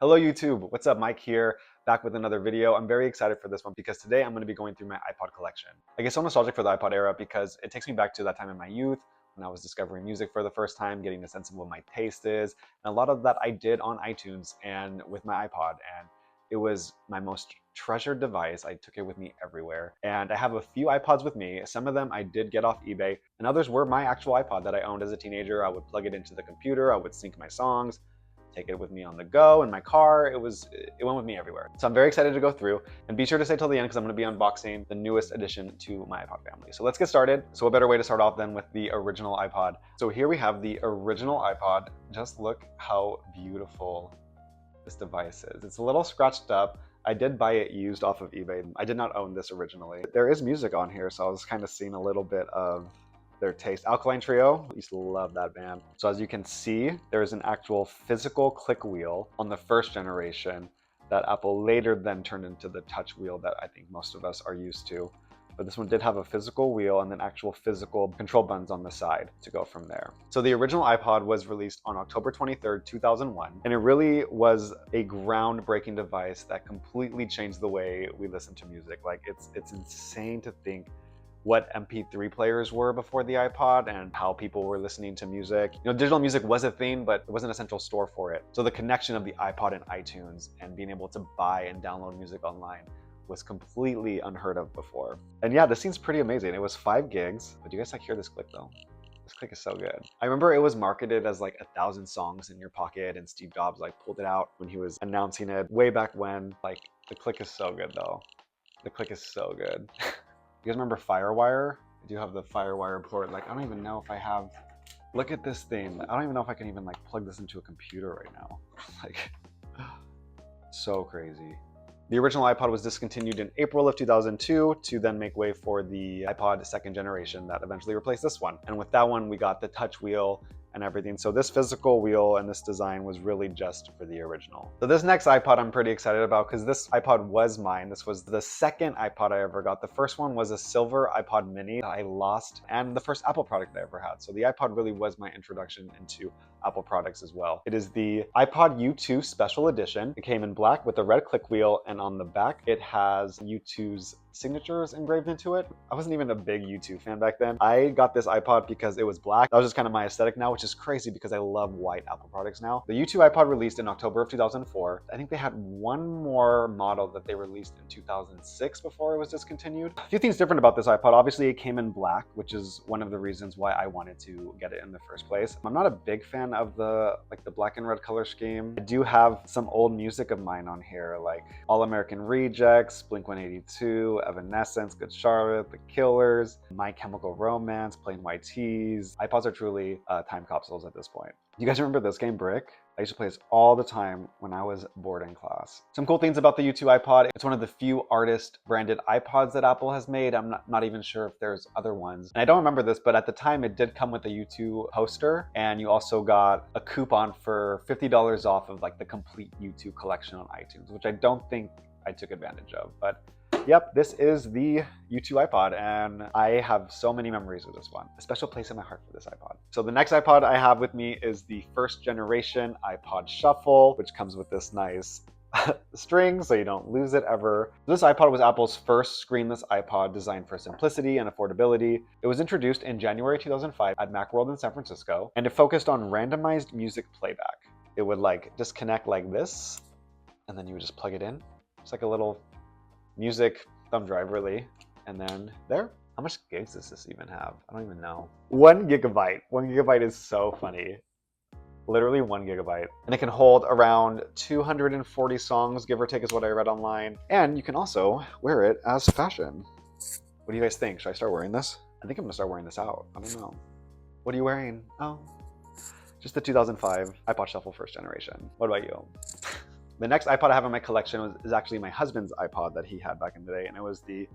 Hello YouTube, what's up? Mike here, back with another video. I'm very excited for this one because today I'm going to be going through my iPod collection. I get so nostalgic for the iPod era because it takes me back to that time in my youth when I was discovering music for the first time, getting a sense of what my taste is. And a lot of that I did on iTunes and with my iPod, and it was my most treasured device. I took it with me everywhere. And I have a few iPods with me. Some of them I did get off eBay, and others were my actual iPod that I owned as a teenager. I would plug it into the computer, I would sync my songs, take it with me on the go, in my car. It went with me everywhere. So I'm very excited to go through, and be sure to stay till the end because I'm going to be unboxing the newest addition to my iPod family. So let's get started. So a better way to start off than with the original iPod. So here we have the original iPod. Just look how beautiful this device is. It's a little scratched up. I did buy it used off of eBay. I did not own this originally. There is music on here, so I was kind of seeing a little bit of their taste. Alkaline Trio, I used to love that band. So as you can see, there is an actual physical click wheel on the first generation that Apple later then turned into the touch wheel that I think most of us are used to. But this one did have a physical wheel and then actual physical control buttons on the side to go from there. So the original iPod was released on October 23rd, 2001, and it really was a groundbreaking device that completely changed the way we listen to music. Like it's insane to think what MP3 players were before the iPod and how people were listening to music. You know, digital music was a thing, but there wasn't a central store for it. So the connection of the iPod and iTunes and being able to buy and download music online was completely unheard of before. And yeah, this seems pretty amazing. It was 5 gigs, but do you guys hear this click though? This click is so good. I remember it was marketed as like 1,000 songs in your pocket, and Steve Jobs like pulled it out when he was announcing it way back when. Like, the click is so good though. The click is so good. You guys remember FireWire? I do have the FireWire port. Like, I don't even know if I have, look at this thing. I don't even know if I can even like plug this into a computer right now. Like, so crazy. The original iPod was discontinued in April of 2002 to then make way for the iPod second generation that eventually replaced this one. And with that one, we got the touch wheel and everything. So this physical wheel and this design was really just for the original. So this next iPod I'm pretty excited about because this iPod was mine. This was the second iPod I ever got. The first one was a silver iPod mini that I lost, and the first Apple product I ever had. So the iPod really was my introduction into Apple products as well. It is the iPod U2 Special Edition. It came in black with a red click wheel, and on the back it has U2's signatures engraved into it. I wasn't even a big U2 fan back then. I got this iPod because it was black. That was just kind of my aesthetic now, which is crazy because I love white Apple products now. The U2 iPod released in October of 2004. I think they had one more model that they released in 2006 before it was discontinued. A few things different about this iPod. Obviously, it came in black, which is one of the reasons why I wanted to get it in the first place. I'm not a big fan of the black and red color scheme. I do have some old music of mine on here, like All American Rejects, Blink-182, Evanescence, Good Charlotte, The Killers, My Chemical Romance, Plain White Tees. iPods are truly time capsules at this point. You guys remember this game, Brick? I used to play this all the time when I was bored in class. Some cool things about the U2 iPod. It's one of the few artist branded iPods that Apple has made. I'm not even sure if there's other ones. And I don't remember this, but at the time it did come with a U2 poster, and you also got a coupon for $50 off of like the complete U2 collection on iTunes, which I don't think I took advantage of. But yep, this is the U2 iPod, and I have so many memories with this one. A special place in my heart for this iPod. So the next iPod I have with me is the first generation iPod Shuffle, which comes with this nice string so you don't lose it ever. This iPod was Apple's first screenless iPod designed for simplicity and affordability. It was introduced in January 2005 at Macworld in San Francisco, and it focused on randomized music playback. It would like just connect like this, and then you would just plug it in. It's like a little music thumb drive, really. And then there. How much gigs does this even have? I don't even know. 1 gigabyte. 1 gigabyte is so funny. Literally 1 gigabyte. And it can hold around 240 songs, give or take, is what I read online. And you can also wear it as fashion. What do you guys think? Should I start wearing this? I think I'm gonna start wearing this out. I don't know. What are you wearing? Oh, just the 2005 iPod Shuffle first generation. What about you? The next iPod I have in my collection is actually my husband's iPod that he had back in the day, and it was the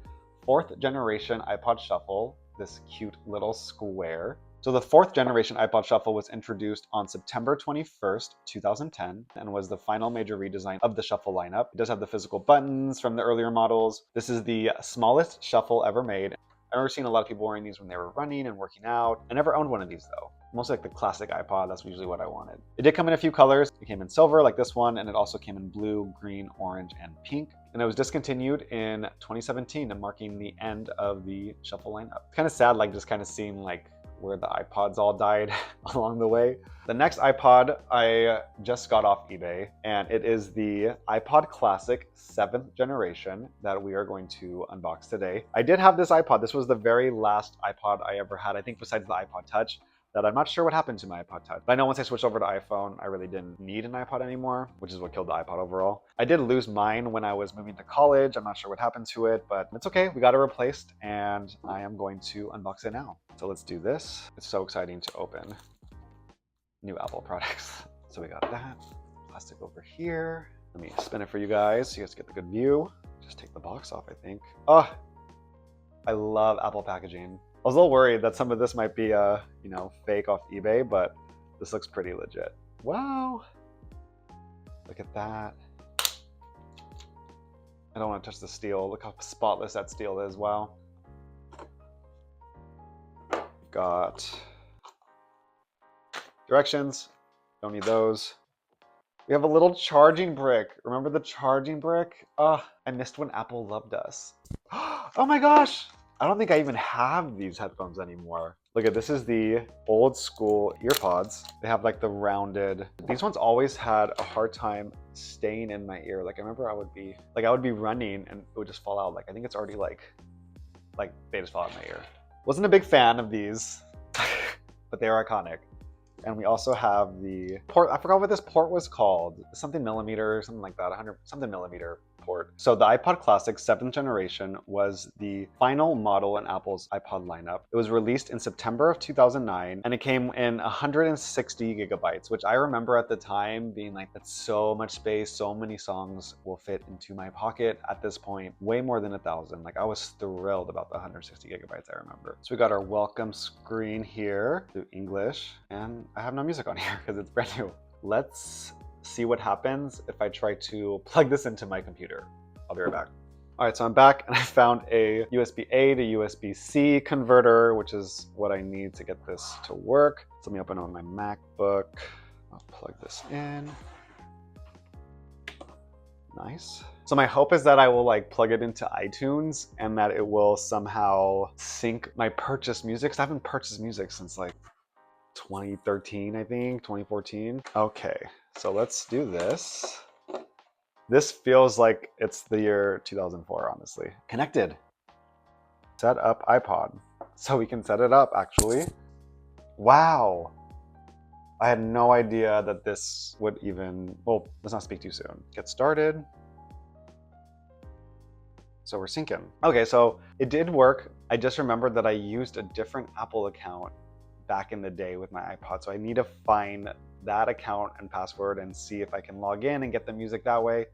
4th generation iPod Shuffle, this cute little square. So the 4th generation iPod Shuffle was introduced on September 21st, 2010, and was the final major redesign of the Shuffle lineup. It does have the physical buttons from the earlier models. This is the smallest Shuffle ever made. I remember seeing a lot of people wearing these when they were running and working out. I never owned one of these though. Mostly like the classic iPod, that's usually what I wanted. It did come in a few colors. It came in silver like this one, and it also came in blue, green, orange, and pink. And it was discontinued in 2017, and marking the end of the shuffle lineup. It's kind of sad, like just kind of seeing like where the iPods all died along the way. The next iPod I just got off eBay, and it is the iPod Classic 7th generation that we are going to unbox today. I did have this iPod. This was the very last iPod I ever had, I think besides the iPod Touch, that I'm not sure what happened to my iPod Touch. But I know once I switched over to iPhone, I really didn't need an iPod anymore, which is what killed the iPod overall. I did lose mine when I was moving to college. I'm not sure what happened to it, but it's okay. We got it replaced, and I am going to unbox it now. So let's do this. It's so exciting to open new Apple products. So we got that. Plastic over here. Let me spin it for you guys so you guys get the good view. Just take the box off, I think. Oh, I love Apple packaging. I was a little worried that some of this might be you know, fake off eBay, but this looks pretty legit. Wow. Look at that. I don't want to touch the steel. Look how spotless that steel is. Wow. Got directions. Don't need those. We have a little charging brick. Remember the charging brick? I missed when Apple loved us. Oh my gosh. I don't think I even have these headphones anymore. Look at this is the old school earpods. They have like the rounded. These ones always had a hard time staying in my ear. Like I remember I would be running and it would just fall out. Like I think it's already like they just fall out of my ear. Wasn't a big fan of these, but they are iconic. And we also have the port. I forgot what this port was called. Something millimeter, something like that, 100 something millimeter port. So the iPod Classic 7th generation was the final model in Apple's iPod lineup. It was released in September of 2009, and it came in 160 gigabytes, which I remember at the time being like, that's so much space, so many songs will fit into my pocket at this point, way more than 1,000. Like I was thrilled about the 160 gigabytes, I remember. So we got our welcome screen here to English, and I have no music on here because it's brand new. Let's see what happens if I try to plug this into my computer. I'll be right back. All right, so I'm back and I found a USB-A to USB-C converter, which is what I need to get this to work. So let me open it on my MacBook. I'll plug this in. Nice. So my hope is that I will like plug it into iTunes and that it will somehow sync my purchased music. 'Cause I haven't purchased music since like 2013, I think, 2014. Okay, so let's do this. This feels like it's the year 2004, honestly. Connected. Set up iPod. So we can set it up, actually. Wow. I had no idea that this would even, well, let's not speak too soon. Get started. So we're syncing. Okay, so it did work. I just remembered that I used a different Apple account back in the day with my iPod. So I need to find that account and password and see if I can log in and get the music that way.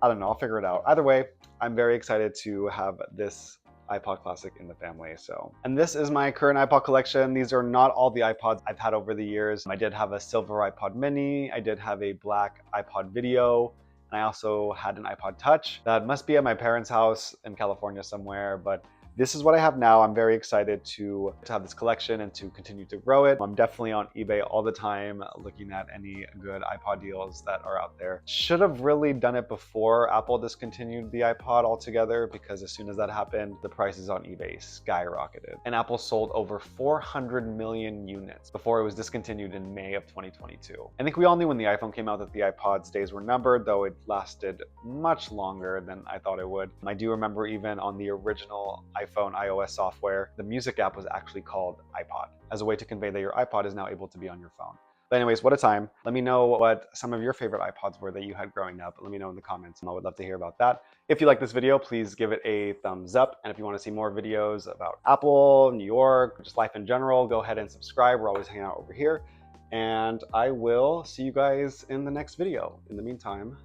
I don't know, I'll figure it out. Either way, I'm very excited to have this iPod Classic in the family. And this is my current iPod collection. These are not all the iPods I've had over the years. I did have a silver iPod mini. I did have a black iPod video. And I also had an iPod Touch that must be at my parents' house in California somewhere, but this is what I have now. I'm very excited to have this collection and to continue to grow it. I'm definitely on eBay all the time looking at any good iPod deals that are out there. Should have really done it before Apple discontinued the iPod altogether, because as soon as that happened, the prices on eBay skyrocketed. And Apple sold over 400 million units before it was discontinued in May of 2022. I think we all knew when the iPhone came out that the iPod's days were numbered, though it lasted much longer than I thought it would. I do remember even on the original iPhone iOS software, the music app was actually called iPod as a way to convey that your iPod is now able to be on your phone. But anyways, what a time. Let me know what some of your favorite iPods were that you had growing up. Let me know in the comments. I would love to hear about that. If you like this video, please give it a thumbs up. And if you want to see more videos about Apple, New York, just life in general, go ahead and subscribe. We're always hanging out over here. And I will see you guys in the next video. In the meantime,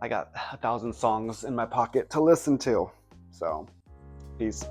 I got 1,000 songs in my pocket to listen to. So, peace.